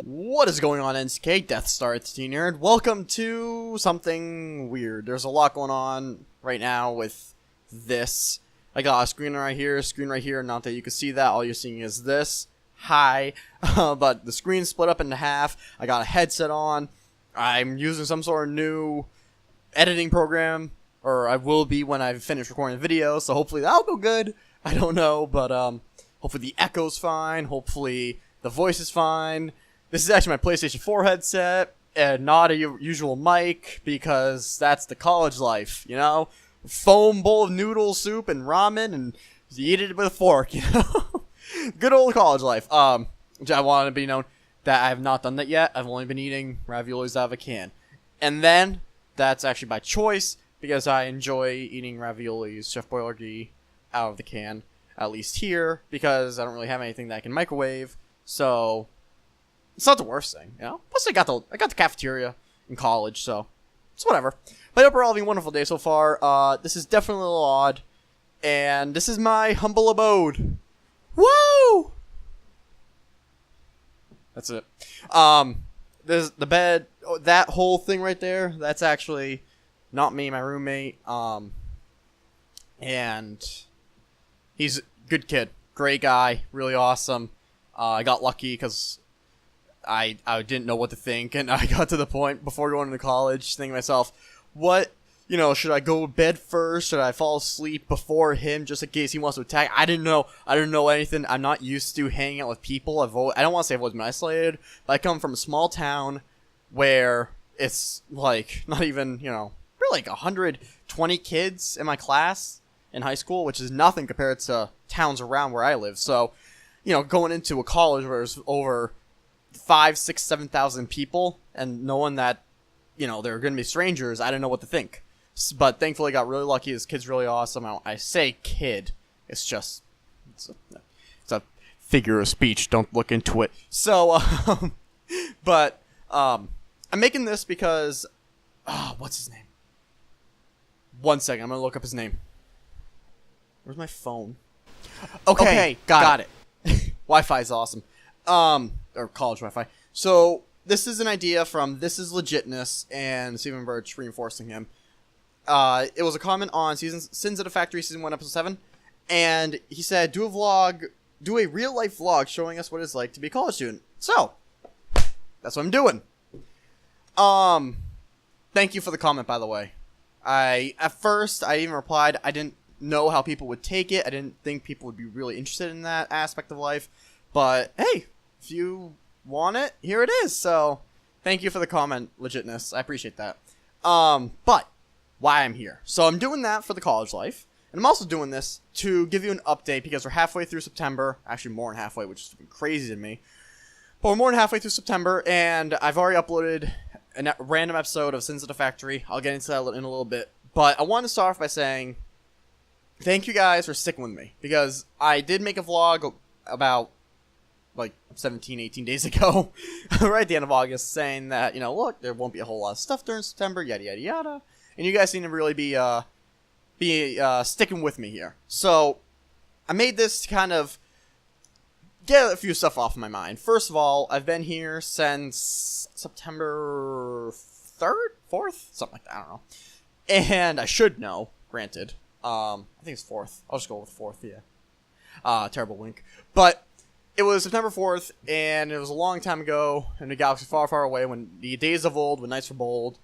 What is going on, NCK? Death Star, it's T-Nerd. Welcome to something weird. There's a lot going on right now with this. I got a screen right here, not that you can see that. All you're seeing is this. Hi. But the screen's split up into half. I got a headset on. I'm using some sort of new editing program, or I will be when I finish recording the video, so hopefully that'll go good. I don't know, but hopefully the echo's fine. Hopefully the voice is fine. This is actually my PlayStation 4 headset, and not a usual mic, because that's the college life, you know? Foam bowl of noodle soup and ramen, and you eat it with a fork, you know? Good old college life. I want to be known that I have not done that yet. I've only been eating raviolis out of a can. And then, that's actually by choice, because I enjoy eating raviolis, Chef Boyardee, out of the can, at least here, because I don't really have anything that I can microwave, so it's not the worst thing, you know? Plus, I got the cafeteria in college, so it's whatever. But I hope we're all having a wonderful day so far. This is definitely a little odd, and this is my humble abode. Woo! That's it. There's the bed, that whole thing right there, that's actually not me, my roommate, and he's a good kid, great guy, really awesome. I got lucky because I didn't know what to think, and I got to the point before going to college thinking to myself, what, should I go to bed first? Should I fall asleep before him just in case he wants to attack? I didn't know anything. I'm not used to hanging out with people. I don't want to say I've always been isolated, but I come from a small town where it's like not even, we're like 120 kids in my class in high school, which is nothing compared to towns around where I live. So, going into a college where there's over 5, 6, 7,000 people and knowing that, they're going to be strangers, I didn't know what to think. But thankfully, I got really lucky. This kid's really awesome. I say kid. It's a figure of speech. Don't look into it. So, I'm making this because, what's his name? One second. I'm going to look up his name. Where's my phone? Okay, got it. Wi-Fi is awesome. Or college Wi-Fi. So, this is an idea from This Is Legitness and Stephen Birch reinforcing him. It was a comment on Sins of the Factory Season 1, Episode 7, and he said, do a real-life vlog showing us what it's like to be a college student. So, that's what I'm doing. Thank you for the comment, by the way. At first, I even replied, I didn't know how people would take it. I didn't think people would be really interested in that aspect of life. But, hey, if you want it, here it is. So, thank you for the comment, Legitness. I appreciate that. But why I'm here. So, I'm doing that for the college life. And I'm also doing this to give you an update because we're halfway through September. Actually, more than halfway, which is crazy to me. But we're more than halfway through September, and I've already uploaded a random episode of Sins of the Factory. I'll get into that in a little bit. But I want to start off by saying thank you guys for sticking with me. Because I did make a vlog about 17, 18 days ago, right at the end of August, saying that, look, there won't be a whole lot of stuff during September, yada, yada, yada. And you guys seem to really be sticking with me here. So, I made this to kind of get a few stuff off my mind. First of all, I've been here since September 3rd? 4th? Something like that, I don't know. And I should know, granted. I think it's 4th. I'll just go with 4th, yeah. Terrible wink. But it was September 4th, and it was a long time ago, in a galaxy far, far away, when the days of old, when nights were bold.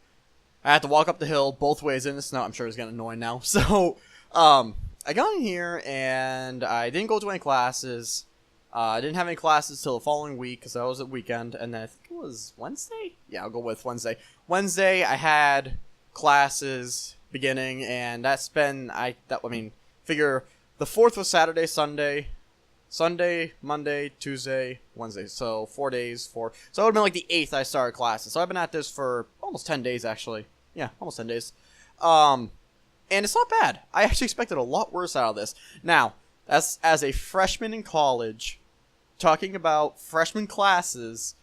I had to walk up the hill both ways in the snow. I'm sure it's getting annoying now. So, I got in here, and I didn't go to any classes. I didn't have any classes till the following week, because that was a weekend, and then I think it was Wednesday? Yeah, I'll go with Wednesday. Wednesday, I had classes beginning, and figure the 4th was Saturday, Sunday, Monday, Tuesday, Wednesday. So 4 days, So it would have been like the 8th I started classes. So I've been at this for almost 10 days, actually. Yeah, almost 10 days. And it's not bad. I actually expected a lot worse out of this. Now, as a freshman in college, talking about freshman classes,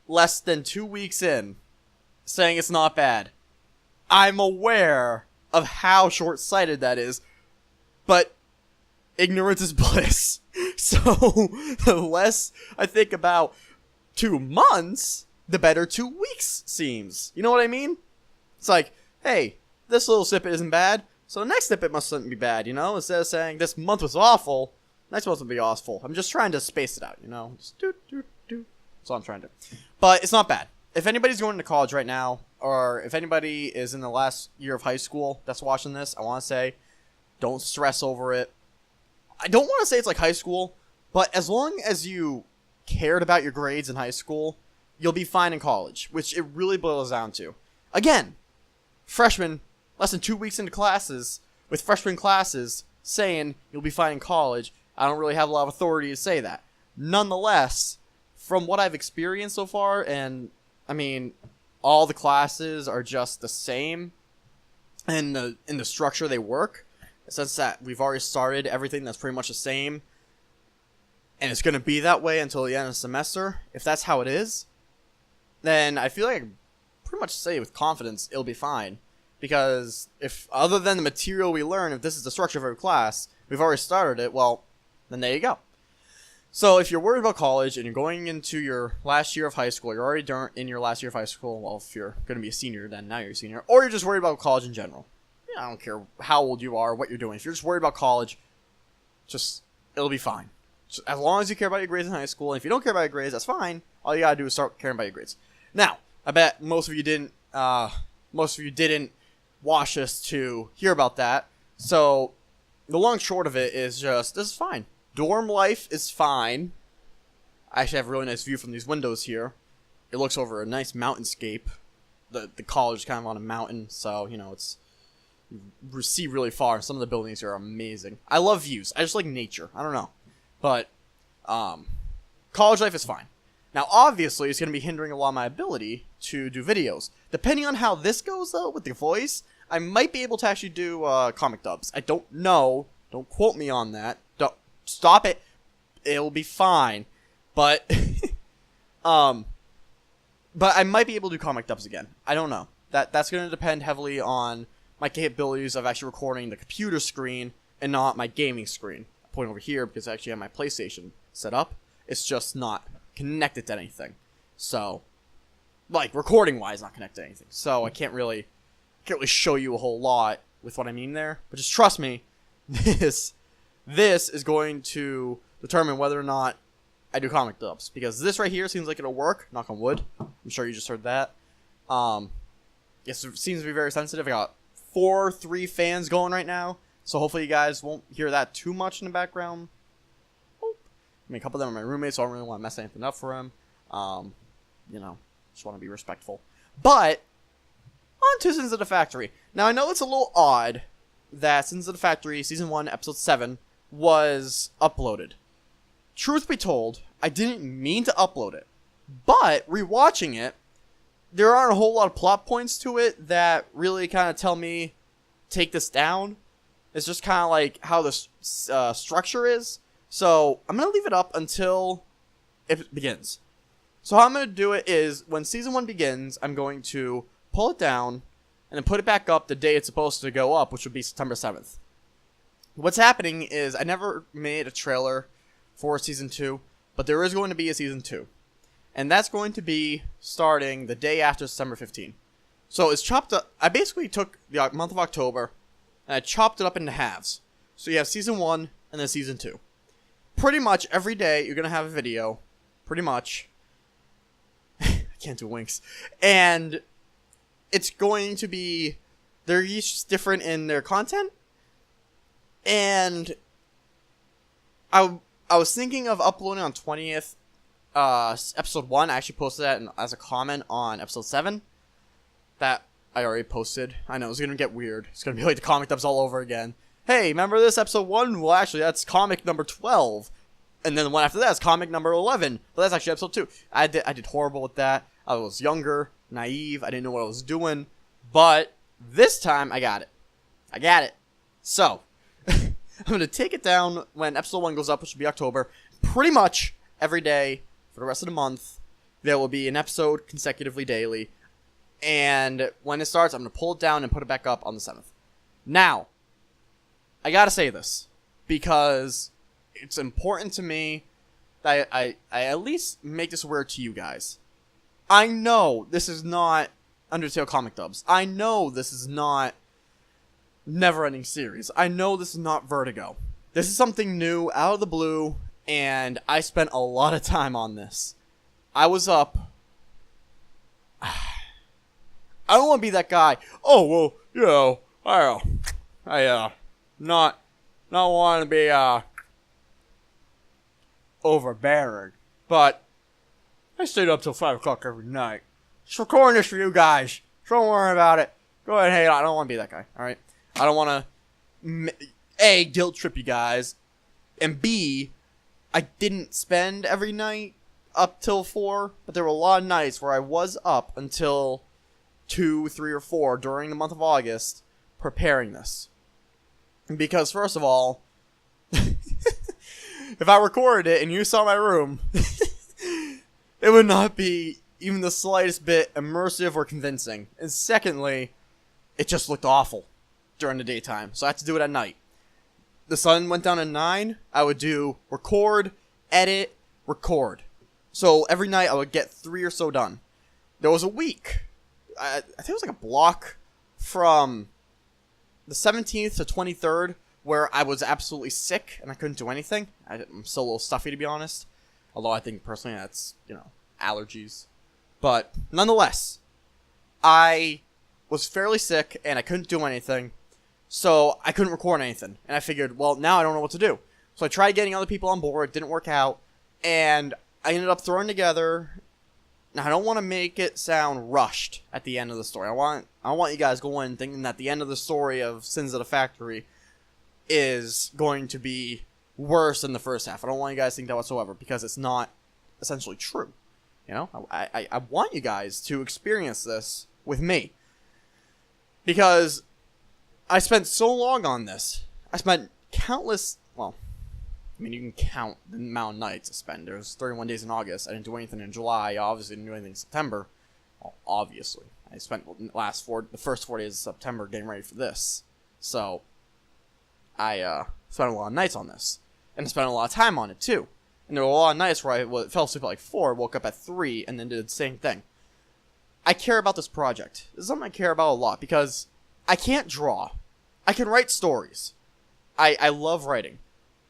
less than 2 weeks in, saying it's not bad. I'm aware of how short-sighted that is, but ignorance is bliss. So, the less I think about 2 months, the better 2 weeks seems. You know what I mean? It's like, hey, this little snippet isn't bad, so the next snippet mustn't be bad, you know? Instead of saying this month was awful, next month will be awful. I'm just trying to space it out, you know? Just do. That's all I'm trying to do. But it's not bad. If anybody's going to college right now, or if anybody is in the last year of high school that's watching this, I want to say, don't stress over it. I don't want to say it's like high school, but as long as you cared about your grades in high school, you'll be fine in college, which it really boils down to. Again, freshmen, less than 2 weeks into classes, with freshman classes, saying you'll be fine in college. I don't really have a lot of authority to say that. Nonetheless, from what I've experienced so far, and I mean, all the classes are just the same in the structure they work. In the sense that we've already started everything that's pretty much the same, and it's going to be that way until the end of the semester. If that's how it is, then I feel like I can pretty much say with confidence it'll be fine. Because if, other than the material we learn, if this is the structure of every class, we've already started it, well, then there you go. So if you're worried about college and you're going into your last year of high school, you're already in your last year of high school, well, if you're going to be a senior, then now you're a senior, or you're just worried about college in general. I don't care how old you are, what you're doing. If you're just worried about college, it'll be fine. Just as long as you care about your grades in high school, and if you don't care about your grades, that's fine. All you gotta do is start caring about your grades. Now, I bet most of you didn't watch this to hear about that. So, the long and short of it is just, this is fine. Dorm life is fine. I actually have a really nice view from these windows here. It looks over a nice mountainscape. The college is kind of on a mountain, so, you know, you see really far. Some of the buildings are amazing. I love views. I just like nature. I don't know. But, college life is fine. Now, obviously, it's going to be hindering a lot of my ability to do videos. Depending on how this goes, though, with the voice, I might be able to actually do, comic dubs. I don't know. Don't quote me on that. Don't. Stop it. It'll be fine. But, but I might be able to do comic dubs again. I don't know. That's going to depend heavily on my capabilities of actually recording the computer screen and not my gaming screen. I'm pointing over here because I actually have my PlayStation set up. It's just not connected to anything. So, like, recording-wise, not connected to anything. So I can't really show you a whole lot with what I mean there. But just trust me, this is going to determine whether or not I do comic dubs. Because this right here seems like it'll work. Knock on wood. I'm sure you just heard that. Yes, it seems to be very sensitive. I got 3 fans going right now. So hopefully you guys won't hear that too much in the background. I mean, a couple of them are my roommates, so I don't really want to mess anything up for them. You know, just want to be respectful. But, on to Sins of the Factory. Now, I know it's a little odd that Sins of the Factory Season 1, Episode 7 was uploaded. Truth be told, I didn't mean to upload it. But, rewatching it, there aren't a whole lot of plot points to it that really kind of tell me, take this down. It's just kind of like how the structure is. So, I'm going to leave it up until it begins. So, how I'm going to do it is, when Season 1 begins, I'm going to pull it down, and then put it back up the day it's supposed to go up, which would be September 7th. What's happening is, I never made a trailer for Season 2, but there is going to be a Season 2. And that's going to be starting the day after September 15th. So, it's chopped up. I basically took the month of October, and I chopped it up into halves. So, you have Season 1, and then Season 2. Pretty much every day, you're going to have a video. Pretty much. I can't do winks. And it's going to be, they're each different in their content. And I was thinking of uploading on 20th, episode 1. I actually posted that as a comment on episode 7. That I already posted. I know, it's going to get weird. It's going to be like the comic dubs all over again. Hey, remember this episode 1? Well, actually, that's comic number 12. And then the one after that is comic number 11. But that's actually episode 2. I did horrible with that. I was younger, naive. I didn't know what I was doing. But this time, I got it. I got it. So, I'm going to take it down when episode 1 goes up, which will be October. Pretty much every day for the rest of the month, there will be an episode consecutively daily. And when it starts, I'm going to pull it down and put it back up on the 7th. Now, I got to say this, because it's important to me I at least make this aware to you guys. I know this is not Undertale comic dubs. I know this is not Never-Ending Series. I know this is not Vertigo. This is something new, out of the blue, and I spent a lot of time on this. I was up. I don't want to be that guy. Oh, well, you know, I not want to be, overbearing, but I stayed up till 5 o'clock every night. Just recording this for you guys. Don't worry about it. Go ahead, hey, I don't want to be that guy, alright? I don't want to, A, guilt trip you guys, and B, I didn't spend every night up till 4, but there were a lot of nights where I was up until 2, 3, or 4 during the month of August preparing this. Because, first of all, if I recorded it and you saw my room, it would not be even the slightest bit immersive or convincing. And secondly, it just looked awful during the daytime, so I had to do it at night. The sun went down at 9, I would do record, edit, record. So every night I would get 3 or so done. There was a week, I think it was like a block from the 17th to 23rd, where I was absolutely sick and I couldn't do anything. I'm still a little stuffy, to be honest. Although I think personally that's, allergies. But nonetheless, I was fairly sick and I couldn't do anything. So I couldn't record anything. And I figured, well, now I don't know what to do. So I tried getting other people on board. It didn't work out. And I ended up throwing together. Now, I don't want to make it sound rushed at the end of the story. I want you guys going thinking that the end of the story of Sins of the Factory is going to be worse than the first half. I don't want you guys to think that whatsoever, because it's not essentially true. I want you guys to experience this with me, because I spent so long on this. I spent countless, well, I mean, you can count the amount of nights I spent. There was 31 days in August. I didn't do anything in July. I obviously didn't do anything in September. Well, obviously. I spent the first 4 days of September getting ready for this. So, I spent a lot of nights on this. And I spent a lot of time on it, too. And there were a lot of nights where I fell asleep at like 4, woke up at 3, and then did the same thing. I care about this project. This is something I care about a lot, because I can't draw. I can write stories. I love writing.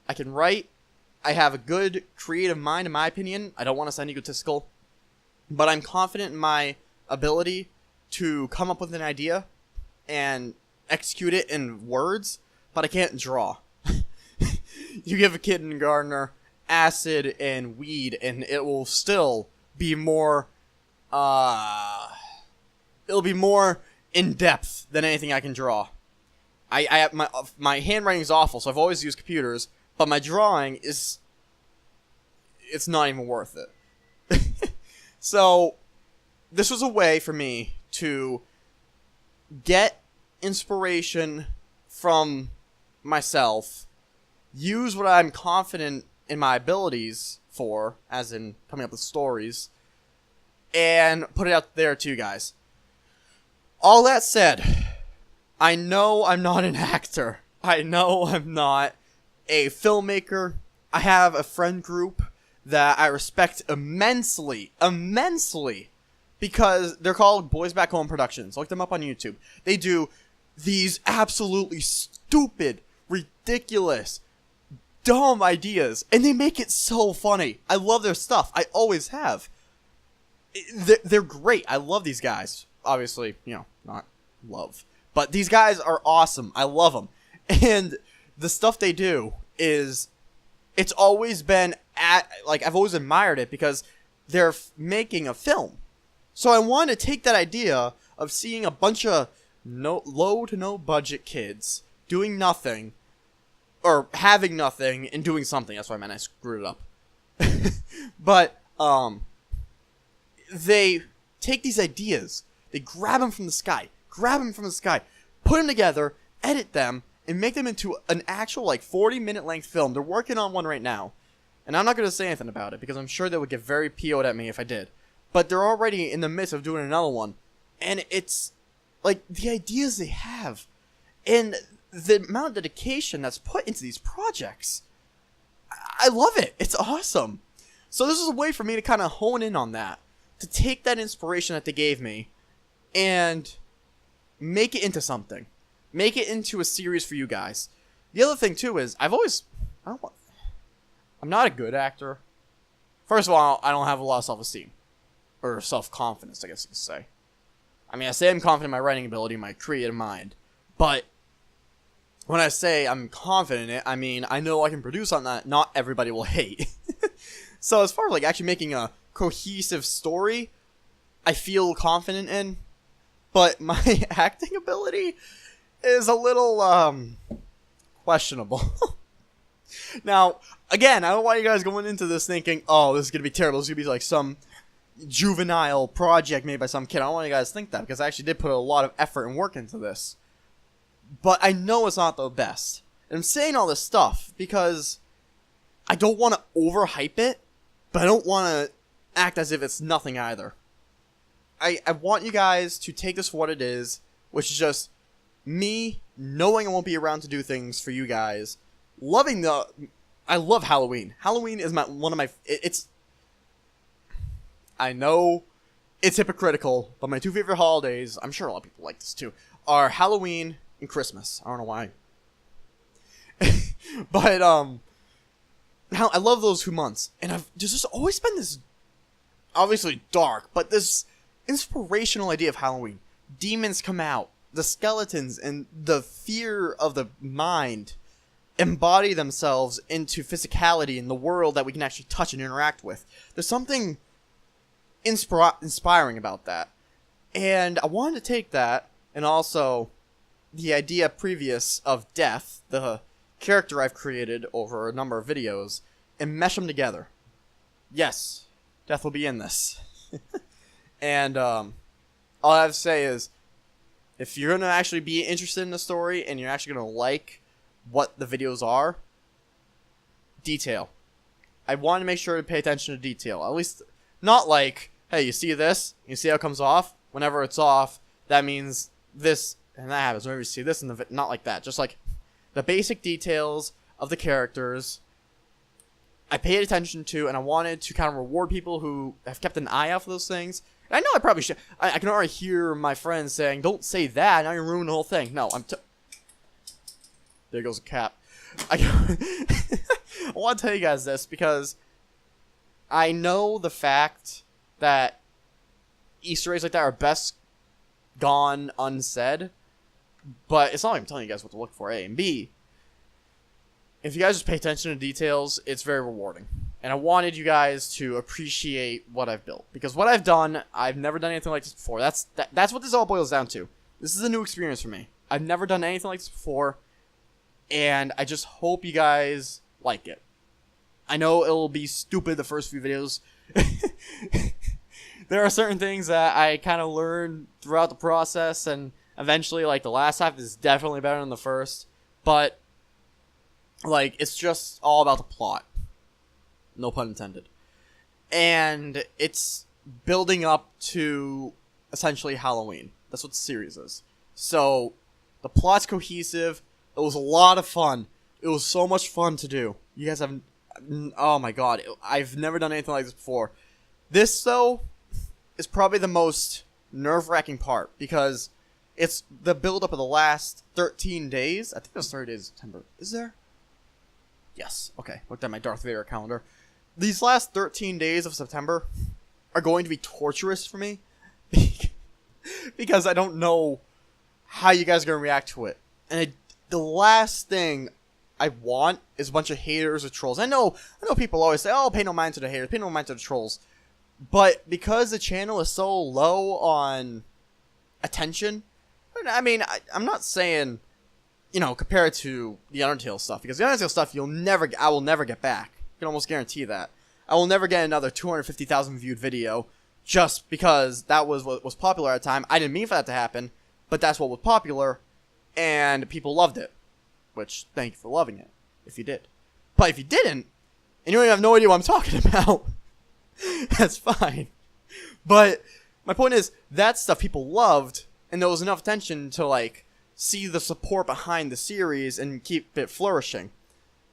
I can write. I have a good creative mind, in my opinion. I don't want to sound egotistical, but I'm confident in my ability to come up with an idea and execute it in words, but I can't draw. You give a kindergartner acid and weed, and it will still be more, it'll be more in depth than anything I can draw. I my handwriting is awful, so I've always used computers, but my drawing it's not even worth it. So, this was a way for me to get inspiration from myself, use what I'm confident in my abilities for, as in coming up with stories, and put it out there to you guys. All that said, I know I'm not an actor. I know I'm not a filmmaker. I have a friend group that I respect immensely, because they're called Boys Back Home Productions. Look them up on YouTube. They do these absolutely stupid, ridiculous, dumb ideas, and they make it so funny. I love their stuff. I always have. They're great. I love these guys. Obviously, not love. But these guys are awesome. I love them. And the stuff they do is, it's always been I've always admired it, because they're making a film. So I wanted to take that idea of seeing a bunch of low to no budget kids doing nothing, or having nothing and doing something. That's what I meant. I screwed it up. But, they take these ideas, they grab them from the sky, put them together, edit them, and make them into an actual 40-minute length film. They're working on one right now, and I'm not going to say anything about it, because I'm sure they would get very PO'd at me if I did. But they're already in the midst of doing another one, and it's the ideas they have, and the amount of dedication that's put into these projects. I love it. It's awesome. So this is a way for me to kind of hone in on that, to take that inspiration that they gave me and make it into something. Make it into a series for you guys. The other thing too is I'm not a good actor. First of all, I don't have a lot of self-esteem. Or self-confidence, I guess you could say. I mean, I say I'm confident in my writing ability, my creative mind. But when I say I'm confident in it, I mean, I know I can produce something that not everybody will hate. So as far as like actually making a cohesive story, I feel confident in. But my acting ability is a little, questionable. Now, again, I don't want you guys going into this thinking, oh, this is going to be terrible. This is going to be like some juvenile project made by some kid. I don't want you guys to think that, because I actually did put a lot of effort and work into this. But I know it's not the best. And I'm saying all this stuff because I don't want to overhype it, but I don't want to act as if it's nothing either. I want you guys to take this for what it is, which is just me knowing I won't be around to do things for you guys. I love Halloween. Halloween is I know it's hypocritical, but my two favorite holidays, I'm sure a lot of people like this too, are Halloween and Christmas. I don't know why. But, I love those 2 months. And there's just always been this, obviously dark, but this inspirational idea of Halloween. Demons come out. The skeletons and the fear of the mind embody themselves into physicality in the world that we can actually touch and interact with. There's something inspiring about that. And I wanted to take that, and also the idea previous of Death, the character I've created over a number of videos, and mesh them together. Yes, Death will be in this. And all I have to say is, if you're going to actually be interested in the story, and you're actually going to like what the videos are, detail. I want to make sure to pay attention to detail. At least, not like, hey, you see this? You see how it comes off? Whenever it's off, that means this, and that happens. Whenever you see this in the not like that. Just like the basic details of the characters, I paid attention to, and I wanted to kind of reward people who have kept an eye out for those things. And I know I probably should. I can already hear my friends saying, don't say that, now you're ruining the whole thing. No, there goes a cap. I want to tell you guys this because I know the fact that Easter eggs like that are best gone unsaid, but it's not like I'm telling you guys what to look for, A, and B, if you guys just pay attention to details, it's very rewarding. And I wanted you guys to appreciate what I've built. Because what I've done, I've never done anything like this before. That's what this all boils down to. This is a new experience for me. I've never done anything like this before. And I just hope you guys like it. I know it'll be stupid the first few videos. There are certain things that I kind of learned throughout the process. And eventually, like, the last half is definitely better than the first. But, like, it's just all about the plot. No pun intended. And it's building up to essentially Halloween. That's what the series is. So, the plot's cohesive. It was a lot of fun. It was so much fun to do. You guys have... Oh my god. I've never done anything like this before. This, though, is probably the most nerve-wracking part. Because it's the build-up of the last 13 days. I think it was 30 days of September. Is there? Yes. Okay. Looked at my Darth Vader calendar. These last 13 days of September are going to be torturous for me. Because I don't know how you guys are going to react to it. And the last thing I want is a bunch of haters or trolls. I know people always say, oh, pay no mind to the haters, pay no mind to the trolls. But because the channel is so low on attention, I mean, I'm not saying, you know, compare it to the Undertale stuff. Because the Undertale stuff, I will never get back. I can almost guarantee that. I will never get another 250,000 viewed video just because that was what was popular at the time. I didn't mean for that to happen, but that's what was popular, and people loved it. Which, thank you for loving it, if you did. But if you didn't, and you have no idea what I'm talking about, that's fine. But my point is, that stuff people loved, and there was enough attention to, like, see the support behind the series and keep it flourishing.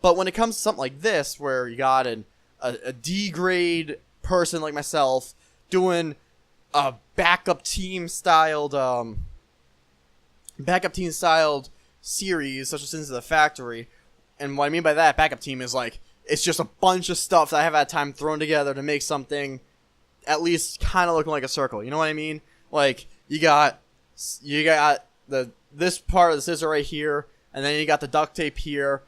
But when it comes to something like this, where you got a D grade person like myself doing a backup team styled series such as Sins of the Factory. And what I mean by that backup team is like it's just a bunch of stuff that I have had time thrown together to make something at least kind of looking like a circle. You know what I mean? Like you got this part of the scissor right here, and then you got the duct tape here.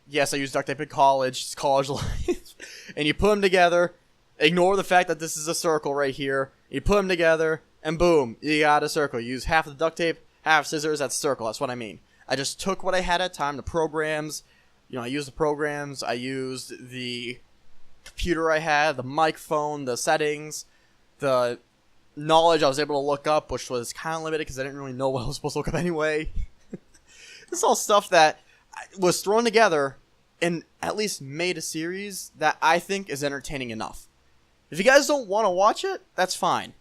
Yes, I use duct tape in college. It's college life. And you put them together. Ignore the fact that this is a circle right here. You put them together, and boom, you got a circle. You use half of the duct tape, half scissors. That's a circle. That's what I mean. I just took what I had at time, the programs. You know, I used the programs. I used the computer I had, the microphone, the settings, the knowledge I was able to look up, which was kind of limited because I didn't really know what I was supposed to look up anyway. It's all stuff that was thrown together and at least made a series that I think is entertaining enough. If you guys don't want to watch it, that's fine.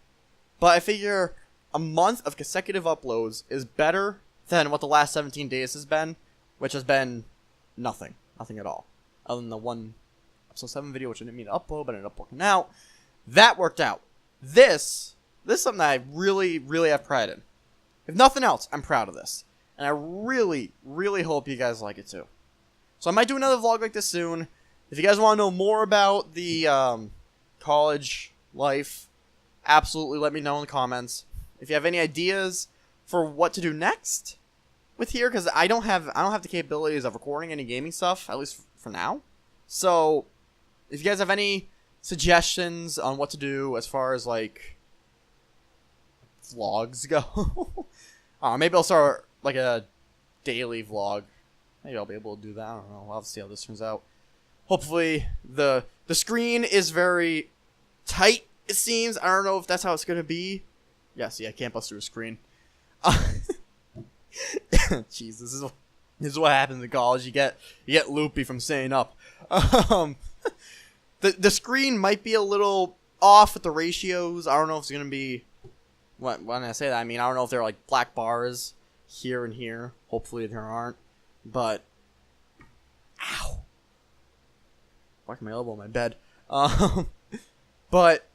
But I figure a month of consecutive uploads is better than what the last 17 days has been, which has been nothing. Nothing at all. Other than the one episode 7 video, which I didn't mean to upload, but ended up working out. That worked out. This is something that I really, really have pride in. If nothing else, I'm proud of this. And I really, really hope you guys like it too. So I might do another vlog like this soon. If you guys want to know more about the college life, absolutely let me know in the comments. If you have any ideas for what to do next with here, because I don't have the capabilities of recording any gaming stuff, at least for now. So if you guys have any suggestions on what to do as far as like vlogs go, maybe I'll start like a daily vlog. Maybe I'll be able to do that. I don't know. We'll have to see how this turns out. Hopefully the screen is very tight, it seems. I don't know if that's how it's gonna be. Yeah, see, I can't bust through a screen. Jeez, this is what happens in college. You get loopy from staying up. The screen might be a little off with the ratios. I don't know if it's gonna be. When I say that, I mean I don't know if there are like black bars here and here. Hopefully there aren't. But ow! Whacked my elbow on my bed. But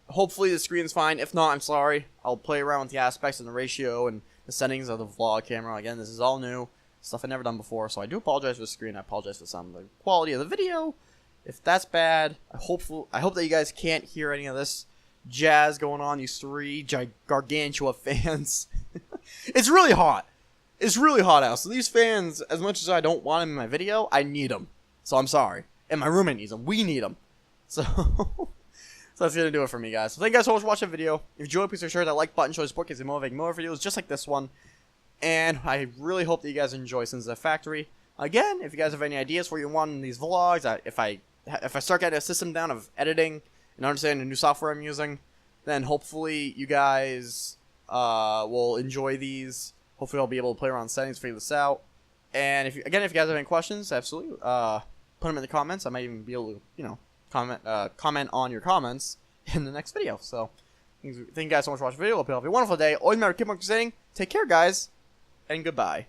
hopefully the screen's fine. If not, I'm sorry. I'll play around with the aspects and the ratio and the settings of the vlog camera. Again, this is all new stuff I've never done before, so I do apologize for the screen. I apologize for some of the quality of the video. If that's bad, I hope that you guys can't hear any of this jazz going on. These three gargantua fans. It's really hot. It's really hot out. So these fans, as much as I don't want them in my video, I need them. So I'm sorry. And my roommate needs them. We need them. So, so that's going to do it for me, guys. So thank you guys so much for watching the video. If you enjoyed, please make sure that like button, show support, because I'm making more videos just like this one. And I really hope that you guys enjoy Sins of the Factory. Again, if you guys have any ideas for what you want in these vlogs, if I start getting a system down of editing and understanding the new software I'm using, then hopefully you guys will enjoy these. Hopefully I'll be able to play around settings, figure this out. And if you guys have any questions, absolutely put them in the comments. I might even be able to, comment on your comments in the next video. So thank you guys so much for watching the video. Hope you have a wonderful day. Always remember, keep on saying, take care, guys, and goodbye.